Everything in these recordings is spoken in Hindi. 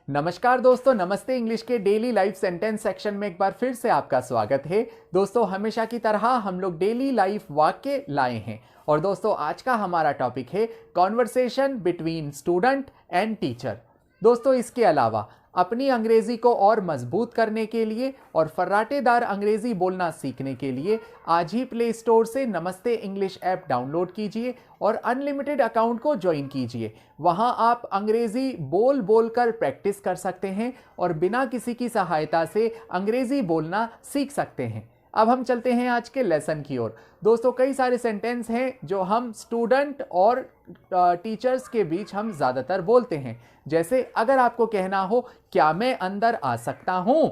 नमस्कार दोस्तों, नमस्ते। इंग्लिश के डेली लाइफ सेंटेंस सेक्शन में एक बार फिर से आपका स्वागत है। दोस्तों, हमेशा की तरह हम लोग डेली लाइफ वाक्य लाए हैं और दोस्तों आज का हमारा टॉपिक है conversation between student and teacher. दोस्तों, इसके अलावा अपनी अंग्रेजी को और मजबूत करने के लिए और फर्राटेदार अंग्रेजी बोलना सीखने के लिए आज ही प्ले स्टोर से नमस्ते इंग्लिश ऐप डाउनलोड कीजिए और अनलिमिटेड अकाउंट को ज्वाइन कीजिए। वहां आप अंग्रेजी बोल बोल कर प्रैक्टिस कर सकते हैं और बिना किसी की सहायता से अंग्रेजी बोलना सीख सकते हैं। अब हम चलते हैं आज के लेसन की ओर। दोस्तों, कई सारे सेंटेंस हैं जो हम स्टूडेंट और टीचर्स के बीच हम ज़्यादातर बोलते हैं। जैसे अगर आपको कहना हो क्या मैं अंदर आ सकता हूं,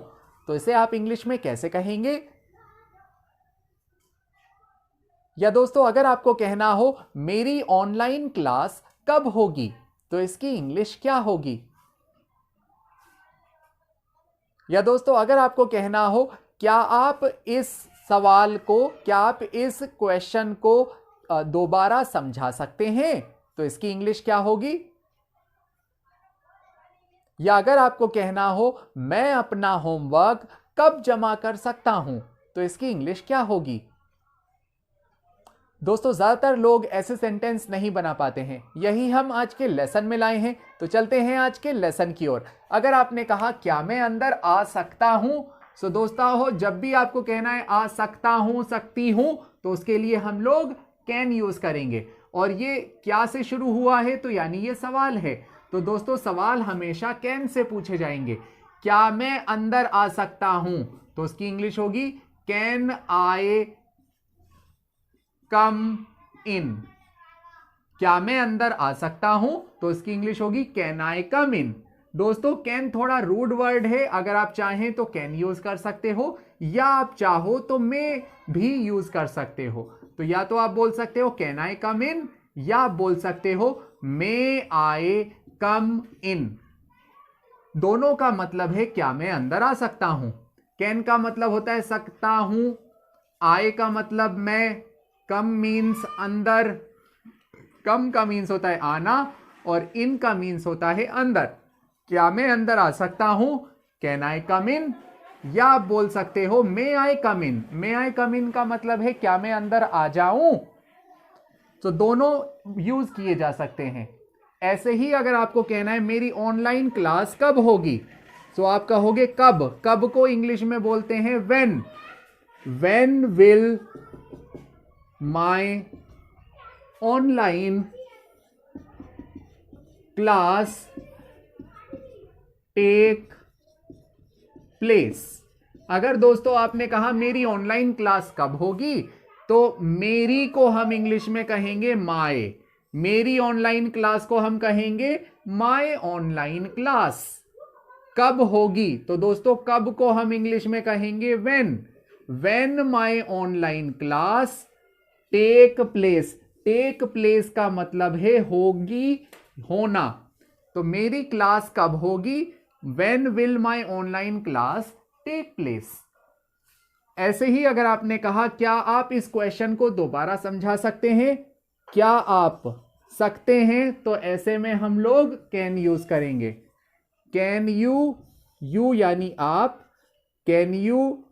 तो इसे आप इंग्लिश में कैसे कहेंगे? या दोस्तों, अगर आपको कहना हो मेरी ऑनलाइन क्लास कब होगी, तो इसकी इंग्लिश क्या होगी? या दोस्तों, अगर आपको कहना हो क्या आप इस क्वेश्चन को दोबारा समझा सकते हैं, तो इसकी इंग्लिश क्या होगी? या अगर आपको कहना हो मैं अपना होमवर्क कब जमा कर सकता हूं, तो इसकी इंग्लिश क्या होगी? दोस्तों, ज्यादातर लोग ऐसे सेंटेंस नहीं बना पाते हैं, यही हम आज के लेसन में लाए हैं। तो चलते हैं आज के लेसन की ओर। अगर आपने कहा क्या मैं अंदर आ सकता हूं, तो दोस्तों जब भी आपको कहना है आ सकता हूं, सकती हूं, तो उसके लिए हम लोग कैन यूज करेंगे। और ये क्या से शुरू हुआ है, तो यानी ये सवाल है। तो दोस्तों, सवाल हमेशा कैन से पूछे जाएंगे। क्या मैं अंदर आ सकता हूं, तो उसकी इंग्लिश होगी कैन आई कम इन। क्या मैं अंदर आ सकता हूं, तो इसकी इंग्लिश होगी कैन आई कम इन। दोस्तों, कैन थोड़ा रूड वर्ड है, अगर आप चाहें तो कैन यूज कर सकते हो, या आप चाहो तो मे भी यूज कर सकते हो। तो या तो आप बोल सकते हो कैन आई कम इन, या आप बोल सकते हो मे आई कम इन। दोनों का मतलब है क्या मैं अंदर आ सकता हूं। कैन का मतलब होता है सकता हूं, आई का मतलब मैं, कम मीन्स अंदर, कम का मीन्स होता है आना, और इन का मीन्स होता है अंदर। क्या मैं अंदर आ सकता हूं, कैन आई कम इन, या आप बोल सकते हो मे आई कम इन। मे आई कम इन का मतलब है क्या मैं अंदर आ जाऊं। तो दोनों यूज किए जा सकते हैं। ऐसे ही अगर आपको कहना है मेरी ऑनलाइन क्लास कब होगी, तो आप कहोगे कब। कब को इंग्लिश में बोलते हैं when. When will my online class take place. अगर दोस्तों आपने कहा मेरी ऑनलाइन क्लास कब होगी, तो मेरी को हम इंग्लिश में कहेंगे माय। मेरी ऑनलाइन क्लास को हम कहेंगे माय ऑनलाइन क्लास। कब होगी, तो दोस्तों कब को हम इंग्लिश में कहेंगे when. When my online class take place. Take place का मतलब है होगी, होना। तो मेरी क्लास कब होगी, when will my online class take place. ऐसे ही अगर आपने कहा क्या आप इस क्वेश्चन को दोबारा समझा सकते हैं, क्या आप सकते हैं, तो ऐसे में हम लोग कैन यूज करेंगे। कैन यू यानी आप, कैन यू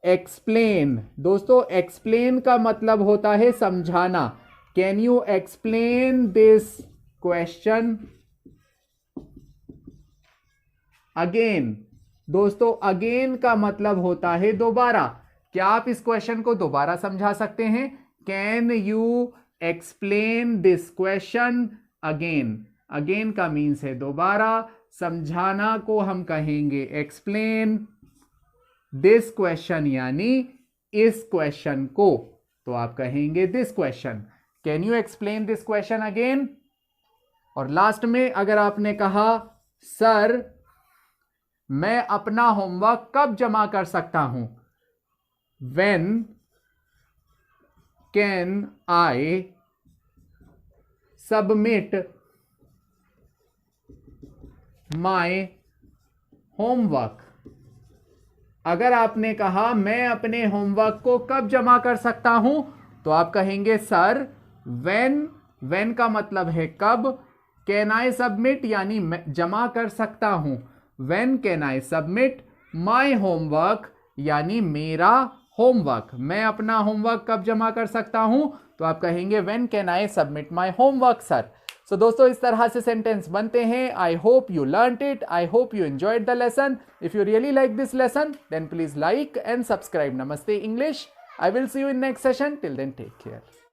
एक्सप्लेन। दोस्तों, एक्सप्लेन का मतलब होता है समझाना। Can you explain this question again. दोस्तों, अगेन का मतलब होता है दोबारा। क्या आप इस क्वेश्चन को दोबारा समझा सकते हैं? Can you explain this question again. Again का मीन्स है दोबारा, समझाना को हम कहेंगे एक्सप्लेन, दिस क्वेश्चन यानी इस क्वेश्चन को, तो आप कहेंगे this question. Can you explain this question again. और लास्ट में अगर आपने कहा सर मैं अपना होमवर्क कब जमा कर सकता हूं, when can I submit my homework. अगर आपने कहा मैं अपने होमवर्क को कब जमा कर सकता हूं, तो आप कहेंगे सर व्हेन। व्हेन का मतलब है कब, कैन आई सबमिट यानी जमा कर सकता हूं। When can I submit my homework यानी मेरा होमवर्क, मैं अपना होमवर्क कब जमा कर सकता हूं, तो आप कहेंगे when can I submit my homework sir. So दोस्तों इस तरह से सेंटेंस बनते हैं। I hope you learned it, I hope you enjoyed the lesson. If you really like this lesson then please like and subscribe. नमस्ते English. I will see you in next session. Till then, take care.